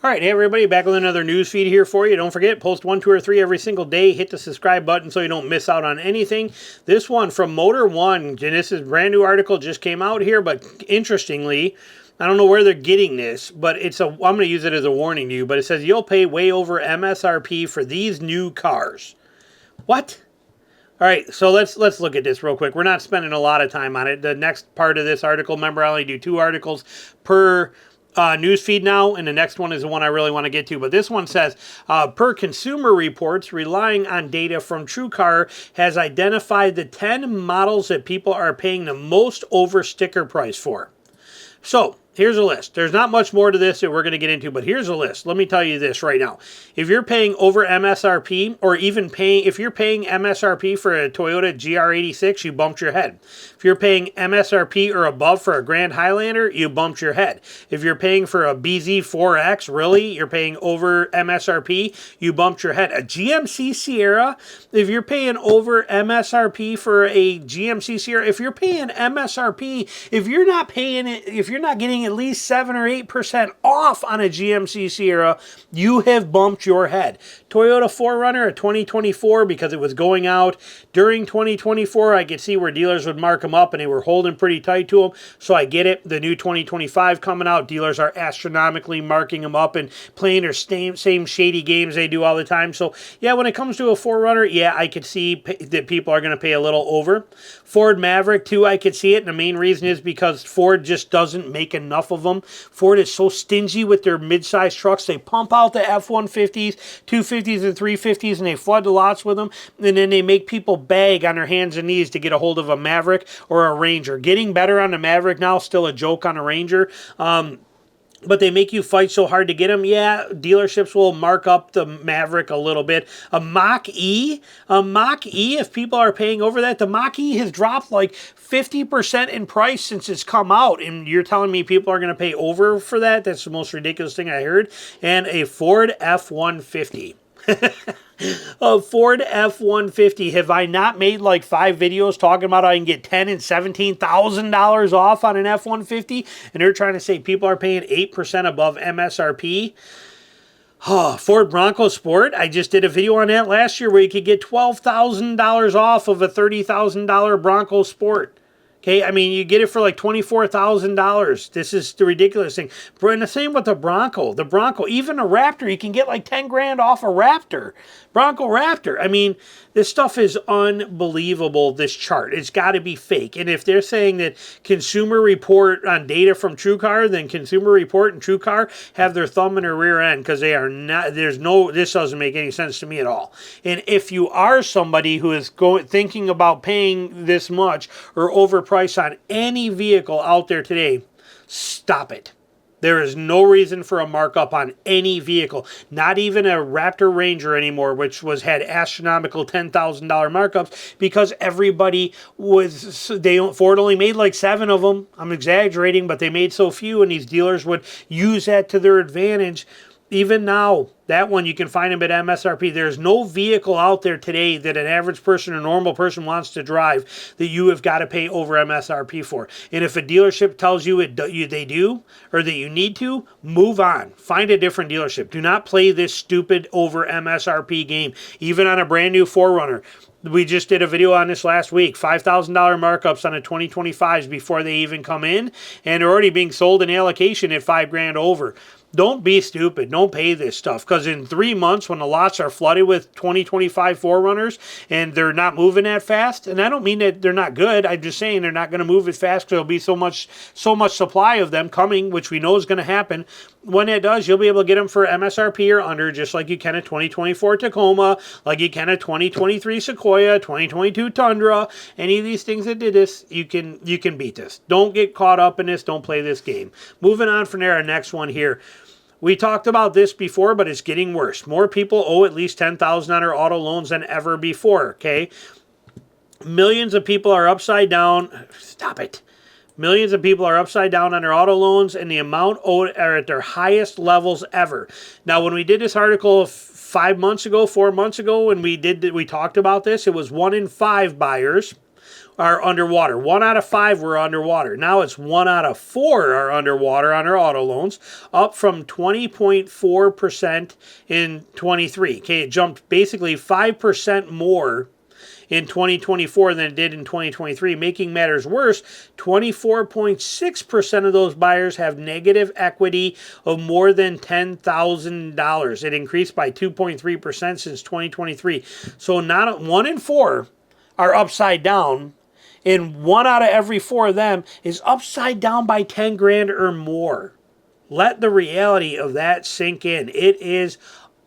All right, hey everybody, back with another news feed here for you. Don't forget, post 1, 2, or 3 every single day. Hit the subscribe button so you don't miss out on anything. This one from Motor One, and this is a brand new article, just came out here, but interestingly, I don't know where they're getting this, but I'm going to use it as a warning to you, but it says you'll pay way over MSRP for these new cars. What? All right, so let's look at this real quick. We're not spending a lot of time on it. The next part of this article, remember I only do 2 articles per news feed now, and the next one is the one I really want to get to. But this one says, per Consumer Reports, relying on data from TrueCar, has identified the 10 models that people are paying the most over sticker price for. So here's a list. There's not much more to this that we're going to get into, but here's a list. Let me tell you this right now. If you're paying over MSRP, or even if you're paying MSRP for a Toyota GR86, you bumped your head. If you're paying MSRP or above for a Grand Highlander, you bumped your head. If you're paying for a BZ4X, really, you're paying over MSRP, you bumped your head. A GMC Sierra, if you're paying over MSRP for a GMC Sierra, if you're paying MSRP, if you're not paying it, if you're not getting at least 7 or 8% off on a GMC Sierra, you have bumped your head. Toyota 4Runner, a 2024, because it was going out during 2024, I could see where dealers would mark them up and they were holding pretty tight to them, so I get it. The new 2025 coming out, dealers are astronomically marking them up and playing their same shady games they do all the time. So yeah, when it comes to a 4Runner, yeah, I could see that people are going to pay a little over. Ford Maverick too, I could see it, and the main reason is because Ford just doesn't make enough of them. Ford is so stingy with their mid-size trucks. They pump out the F-150s, 250s, and 350s, and they flood the lots with them, and then they make people beg on their hands and knees to get a hold of a Maverick or a Ranger. Getting better on the Maverick now, still a joke on a Ranger. But they make you fight so hard to get them. Yeah, dealerships will mark up the Maverick a little bit. A Mach-E, if people are paying over that, the Mach-E has dropped like 50% in price since it's come out. And you're telling me people are going to pay over for that? That's the most ridiculous thing I heard. And a Ford F-150. A Ford F-150. Have I not made like 5 videos talking about how I can get $10,000 and $17,000 off on an F-150? And they're trying to say people are paying 8% above MSRP. Ford Bronco Sport. I just did a video on that last year where you could get $12,000 off of a $30,000 Bronco Sport. Okay, I mean, you get it for like $24,000. This is the ridiculous thing. And the same with the Bronco. The Bronco, even a Raptor, you can get like 10 grand off a Raptor. Bronco Raptor. I mean, this stuff is unbelievable, this chart. It's got to be fake. And if they're saying that Consumer Report on data from TrueCar, then Consumer Report and TrueCar have their thumb in their rear end, because they are not, this doesn't make any sense to me at all. And if you are somebody who is thinking about paying this much or overpriced on any vehicle out there today, stop it. There is no reason for a markup on any vehicle, not even a Raptor Ranger anymore, which had astronomical $10,000 markups, because everybody Ford only made like 7 of them. I'm exaggerating, but they made so few, and these dealers would use that to their advantage. Even now, that one you can find them at MSRP. There's no vehicle out there today that an average person or normal person wants to drive that you have got to pay over MSRP for. And if a dealership tells you they do, or that you need to, move on. Find a different dealership. Do not play this stupid over MSRP game, even on a brand new 4Runner. We just did a video on this last week. $5,000 markups on the 2025s before they even come in, and they're already being sold in allocation at $5 grand over. Don't be stupid. Don't pay this stuff, because in 3 months, when the lots are flooded with 2025 4Runners and they're not moving that fast, and I don't mean that they're not good. I'm just saying they're not going to move as fast because there'll be so much supply of them coming, which we know is going to happen. When it does, you'll be able to get them for MSRP or under, just like you can a 2024 Tacoma, like you can a 2023 Sequoia, 2022 Tundra. Any of these things that did this, you can beat this. Don't get caught up in this. Don't play this game. Moving on from there, our next one here. We talked about this before, but it's getting worse. More people owe at least $10,000 on their auto loans than ever before, okay? Millions of people are upside down. Stop it. Millions of people are upside down on their auto loans, and the amount owed are at their highest levels ever. Now, when we did this article 4 months ago, when we talked about this, it was 1 in 5 buyers are underwater. 1 out of 5 were underwater. Now it's 1 out of 4 are underwater on their auto loans, up from 20.4% in 23. Okay, it jumped basically 5% more in 2024 than it did in 2023. Making matters worse, 24.6% of those buyers have negative equity of more than $10,000. It increased by 2.3% since 2023. So not 1 in 4 are upside down, and 1 out of every 4 of them is upside down by 10 grand or more. Let the reality of that sink in. It is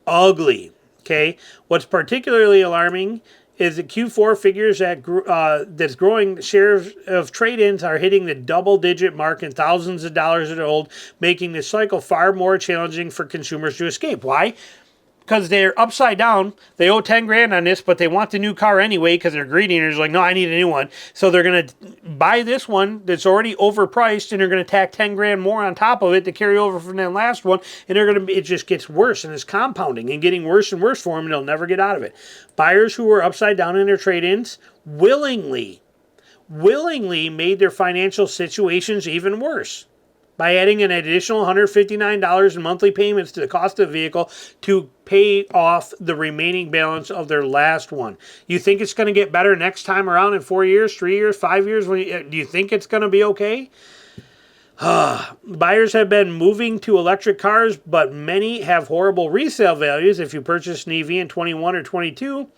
ugly. Okay, what's particularly alarming is that Q4 figures that's growing shares of trade-ins are hitting the double-digit mark and thousands of dollars at old, making this cycle far more challenging for consumers to escape. Why? Because they're upside down. They owe 10 grand on this, but they want the new car anyway because they're greedy and they're just like, no, I need a new one. So they're going to buy this one that's already overpriced, and they're going to tack 10 grand more on top of it to carry over from that last one. And it just gets worse, and it's compounding and getting worse and worse for them, and they'll never get out of it. Buyers who were upside down in their trade-ins willingly made their financial situations even worse by adding an additional $159 in monthly payments to the cost of the vehicle to pay off the remaining balance of their last one. You think it's going to get better next time around in 4 years, 3 years, 5 years? Do you think it's going to be okay? Buyers have been moving to electric cars, but many have horrible resale values. If you purchased an EV in 21 or 22,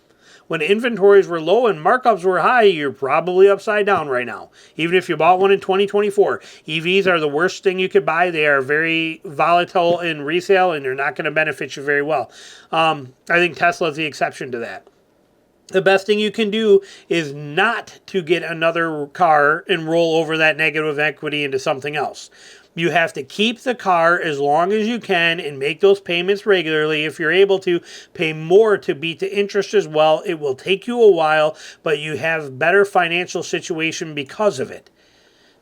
when inventories were low and markups were high, you're probably upside down right now. Even if you bought one in 2024. EVs are the worst thing you could buy. They are very volatile in resale, and they're not going to benefit you very well. I think Tesla is the exception to that. The best thing you can do is not to get another car and roll over that negative equity into something else. You have to keep the car as long as you can and make those payments regularly. If you're able to pay more to beat the interest as well, it will take you a while, but you have better financial situation because of it.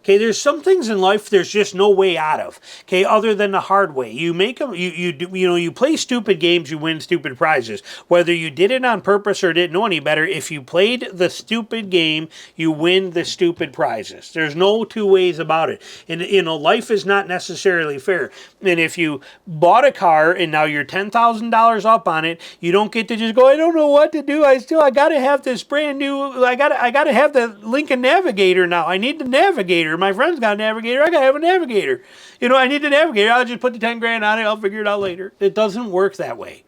Okay, there's some things in life there's just no way out of. Okay, other than the hard way. You make them. You play stupid games, you win stupid prizes. Whether you did it on purpose or didn't know any better, if you played the stupid game, you win the stupid prizes. There's no two ways about it. And life is not necessarily fair. And if you bought a car and now you're $10,000 up on it, you don't get to just go, I don't know what to do. I got to have this brand new. I got to have the Lincoln Navigator now. I need the Navigator. My friend's got a Navigator. I got to have a Navigator. I need a Navigator. I'll just put the 10 grand on it. I'll figure it out later. It doesn't work that way.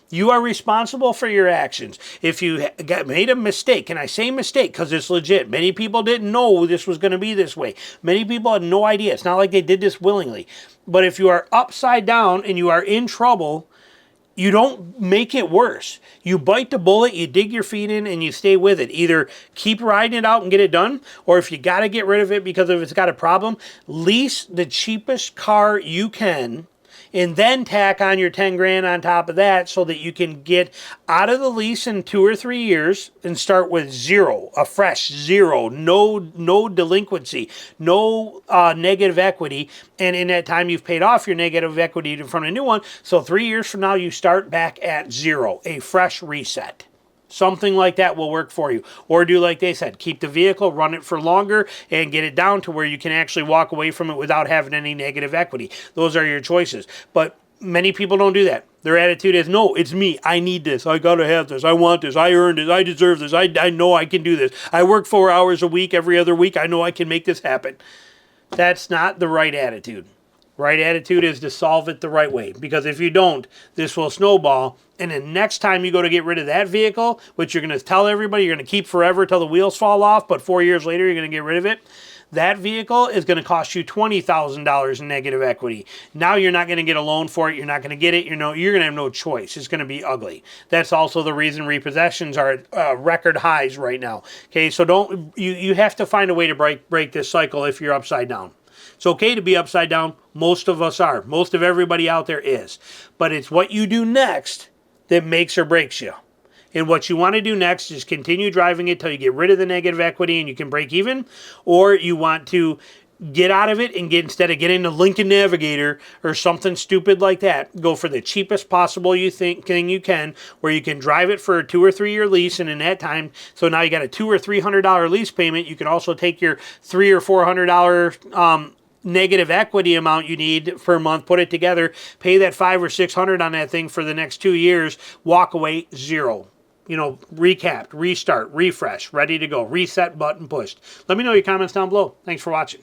You are responsible for your actions. If you made a mistake, and I say mistake because it's legit. Many people didn't know this was going to be this way. Many people had no idea. It's not like they did this willingly. But if you are upside down and you are in trouble, you don't make it worse. You bite the bullet, you dig your feet in, and you stay with it. Either keep riding it out and get it done, or if you got to get rid of it because if it's got a problem, lease the cheapest car you can, and then tack on your 10 grand on top of that so that you can get out of the lease in 2 or 3 years and start with zero, a fresh zero, no delinquency, no negative equity. And in that time, you've paid off your negative equity from a new one. So 3 years from now, you start back at zero, a fresh reset. Something like that will work for you. Or do like they said, keep the vehicle, run it for longer, and get it down to where you can actually walk away from it without having any negative equity. Those are your choices. But many people don't do that. Their attitude is, no, it's me. I need this. I got to have this. I want this. I earned this. I deserve this. I know I can do this. I work 4 hours a week every other week. I know I can make this happen. That's not the right attitude. Right attitude is to solve it the right way. Because if you don't, this will snowball. And the next time you go to get rid of that vehicle, which you're going to tell everybody you're going to keep forever till the wheels fall off, but 4 years later you're going to get rid of it, that vehicle is going to cost you $20,000 in negative equity. Now you're not going to get a loan for it. You're not going to get it. You're going to have no choice. It's going to be ugly. That's also the reason repossessions are at record highs right now. Okay, so you have to find a way to break this cycle if you're upside down. It's okay to be upside down. Most of us are. Most of everybody out there is. But it's what you do next that makes or breaks you. And what you want to do next is continue driving it till you get rid of the negative equity and you can break even. Or you want to get out of it and instead of getting the Lincoln Navigator or something stupid like that, go for the cheapest possible thing you can, where you can drive it for a 2 or 3 year lease, and in that time, so now you got a $200 or $300 lease payment. You can also take your $300 or $400 negative equity amount you need per month, put it together, pay that $500 or $600 on that thing for the next 2 years, walk away zero. You know, recapped, restart, refresh, ready to go, reset button pushed. Let me know your comments down below. Thanks for watching.